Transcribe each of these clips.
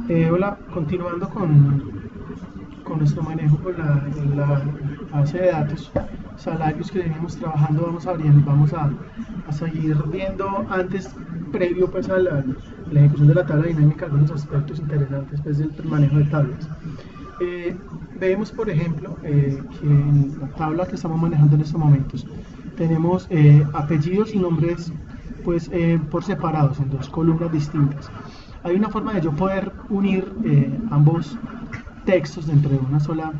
Hola, continuando con nuestro manejo con la base de datos, salarios que venimos trabajando, vamos a seguir viendo antes, previo pues a la ejecución de la tabla dinámica, algunos aspectos interesantes pues, del manejo de tablas. Eh, Vemos, por ejemplo, que en la tabla que estamos manejando en estos momentos tenemos apellidos y nombres pues, por separados en dos columnas distintas. Hay una forma de yo poder unir ambos textos dentro de una sola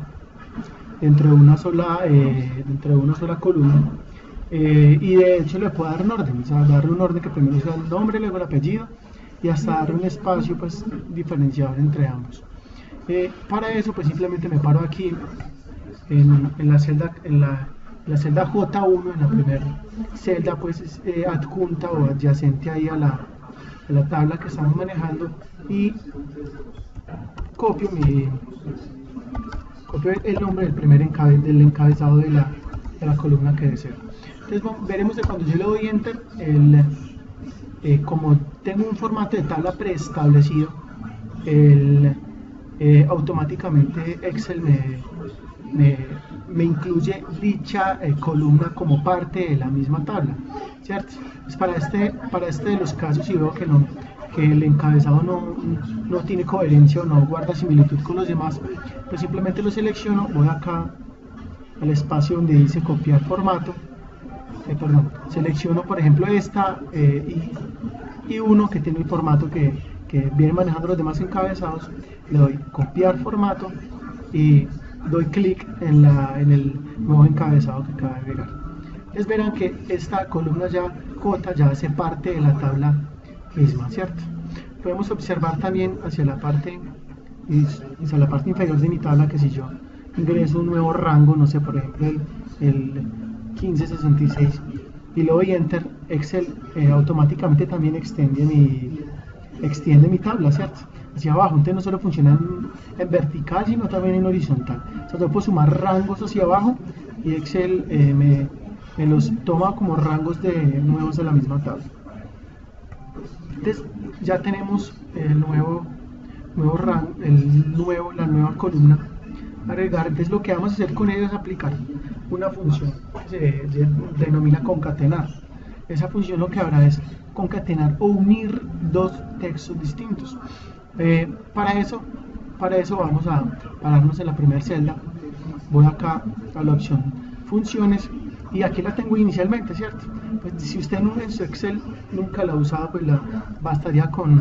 columna, y de hecho le puedo dar un orden, o sea, darle un orden que primero sea el nombre, luego el apellido y hasta darle un espacio pues diferenciador entre ambos. Para eso pues simplemente me paro aquí en la celda J1, en la primera celda pues adjunta o adyacente ahí a la tabla que estamos manejando, y copio, copio el nombre del encabezado de la columna que deseo. Entonces veremos que cuando yo le doy enter, como tengo un formato de tabla preestablecido, automáticamente Excel me incluye dicha columna como parte de la misma tabla, ¿cierto? Pues para este de los casos, si veo que el encabezado no tiene coherencia o no guarda similitud con los demás, pues simplemente lo selecciono, voy acá al espacio donde dice copiar formato, selecciono por ejemplo esta y uno que tiene el formato que viene manejando los demás encabezados, le doy copiar formato y doy clic en el nuevo encabezado que acaba de agregar. Entonces verán que esta columna ya J ya hace parte de la tabla misma, ¿cierto? Podemos observar también hacia la parte inferior de mi tabla que si yo ingreso un nuevo rango, no sé, por ejemplo el 1566, y le doy enter, Excel automáticamente también extiende mi tabla, ¿cierto? Hacia abajo, entonces no solo funciona en vertical, sino también en horizontal. O sea, yo puedo sumar rangos hacia abajo y Excel me los toma como rangos nuevos de la misma tabla. Entonces ya tenemos la nueva columna agregar. Entonces lo que vamos a hacer con ella es aplicar una función que se denomina concatenar. Esa función lo que hará es concatenar o unir dos textos distintos. Para eso vamos a pararnos en la primera celda. Voy acá a la opción funciones y aquí la tengo inicialmente, ¿cierto? Pues si usted en su Excel nunca la ha usado, pues bastaría con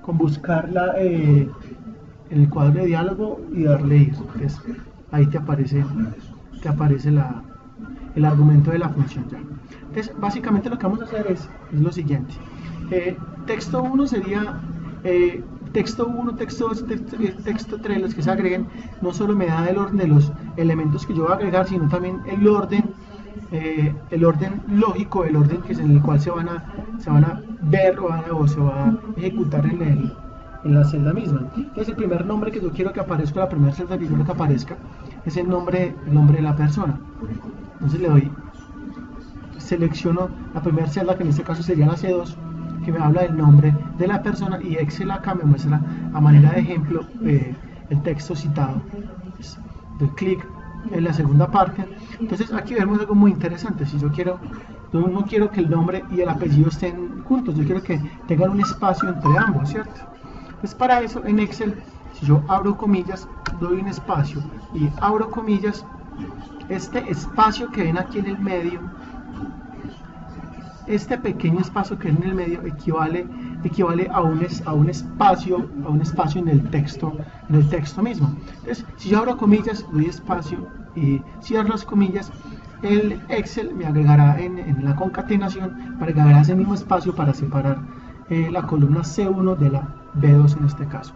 buscarla en el cuadro de diálogo y darle ir. Entonces, ahí te aparece el argumento de la función ya. Entonces, básicamente lo que vamos a hacer es lo siguiente. Texto 1 sería texto 1, texto 2, texto 3, los que se agreguen, no solo me da el orden de los elementos que yo voy a agregar, sino también el orden lógico, el orden que es en el cual se van a ver o se va a ejecutar en la celda misma. Entonces el primer nombre que yo quiero que aparezca, la primera celda que quiero que aparezca, es el nombre de la persona. Entonces selecciono la primera celda, que en este caso sería la C2, que me habla del nombre de la persona, y Excel acá me muestra a manera de ejemplo el texto citado. Doy clic en la segunda parte. Entonces aquí vemos algo muy interesante. Si yo no quiero que el nombre y el apellido estén juntos, yo quiero que tengan un espacio entre ambos, ¿cierto? Pues para eso en Excel, si yo abro comillas, doy un espacio y abro comillas, este espacio que ven aquí en el medio, este pequeño espacio que es en el medio equivale a un espacio en el texto mismo. Entonces, si yo abro comillas, doy espacio y cierro las comillas, el Excel me agregará en la concatenación, me agregará ese mismo espacio para separar la columna C1 de la B2 en este caso.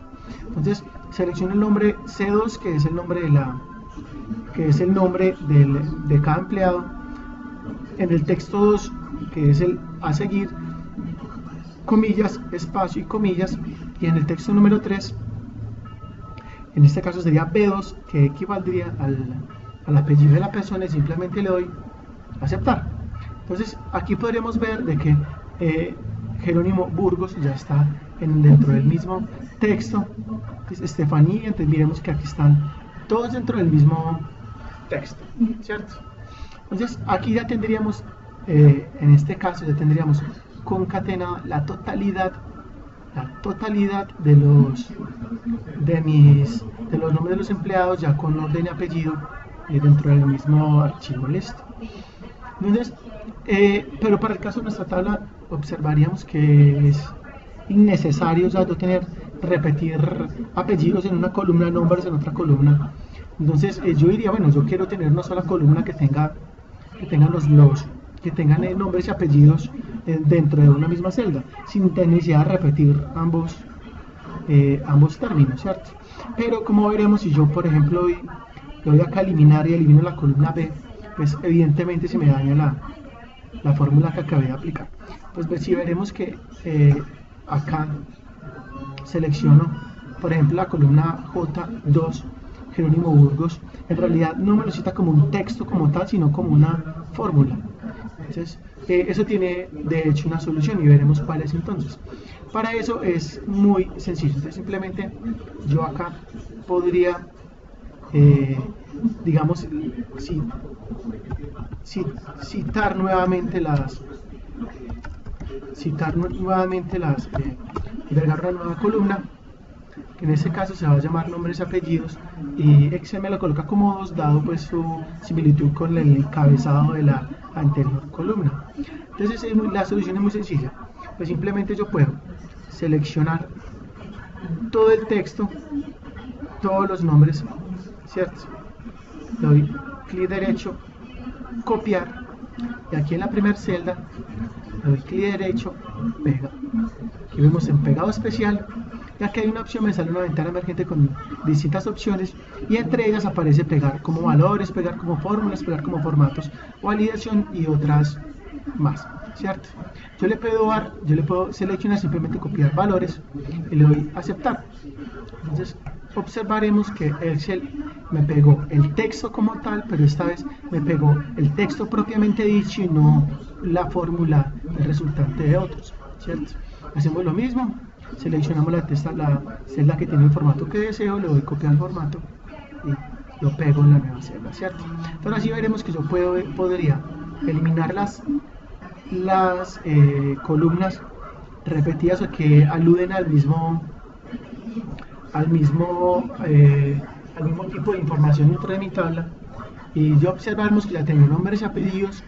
Entonces, selecciono el nombre C2, que es el nombre de cada empleado. En el texto 2, que es el a seguir, comillas, espacio y comillas, y en el texto número 3, en este caso sería B2, que equivaldría al apellido de la persona, y simplemente le doy aceptar. Entonces aquí podríamos ver de que Jerónimo Burgos ya está dentro del mismo texto. Estefanía, entonces miremos que aquí están todos dentro del mismo texto, ¿cierto? Entonces aquí ya tendríamos, en este caso ya tendríamos concatenada la totalidad de los nombres de los empleados ya con orden y apellido dentro del mismo archivo. Listo. Entonces, pero para el caso de nuestra tabla observaríamos que es innecesario ya no repetir apellidos en una columna, nombres en otra columna. Entonces yo diría, bueno, yo quiero tener una sola columna que tengan nombres y apellidos dentro de una misma celda, sin necesidad de repetir ambos términos, ¿cierto? Pero como veremos, si yo por ejemplo le doy acá a eliminar y elimino la columna B, pues evidentemente se me daña la fórmula que acabé de aplicar. Pues si veremos que acá selecciono por ejemplo la columna J2 Jerónimo Burgos, en realidad no me lo cita como un texto como tal, sino como una fórmula. Entonces eso tiene de hecho una solución y veremos cuál es entonces. Para eso es muy sencillo. Entonces simplemente yo acá podría digamos citar nuevamente agregar una nueva columna, que en este caso se va a llamar nombres y apellidos, y Excel me lo coloca como 2 dado pues su similitud con el encabezado de la anterior columna. Entonces la solución es muy sencilla, pues simplemente yo puedo seleccionar todo el texto, todos los nombres, ¿cierto? Le doy clic derecho, copiar, y aquí en la primera celda le doy clic derecho, pega. Aquí vemos en pegado especial, y aquí hay una opción, me sale una ventana emergente con distintas opciones, y entre ellas aparece pegar como valores, pegar como fórmulas, pegar como formatos, validación y otras más, ¿cierto? Yo le puedo seleccionar simplemente copiar valores y le doy aceptar. Entonces observaremos que Excel me pegó el texto como tal, pero esta vez me pegó el texto propiamente dicho y no la fórmula del resultante de otros, ¿cierto? Hacemos lo mismo, seleccionamos la celda que tiene el formato que deseo, le doy copiar el formato y lo pego en la nueva celda, ¿cierto? Entonces así veremos que yo podría eliminar las columnas repetidas o que aluden al mismo tipo de información dentro de mi tabla, y yo observamos que ya tengo nombres y apellidos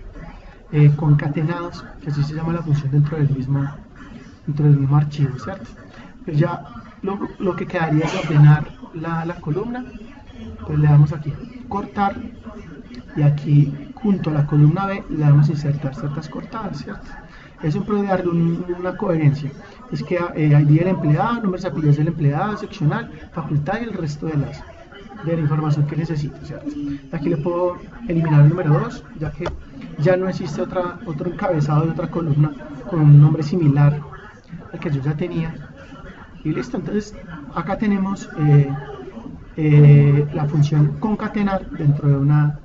concatenados, que así se llama la función dentro del mismo archivo, ¿cierto? Pues ya lo que quedaría es ordenar la columna. Pues le damos aquí cortar, y aquí junto a la columna B le damos insertar ciertas cortadas, ¿cierto? Eso puede darle una coherencia. Es que ID del empleado, nombres y apellidos del empleado, seccional, facultad y el resto de la información que necesito, ¿cierto? Aquí le puedo eliminar el número 2, ya que ya no existe otro encabezado de otra columna con un nombre similar al que yo ya tenía. Y listo, entonces acá tenemos la función concatenar dentro de una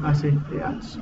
base de datos.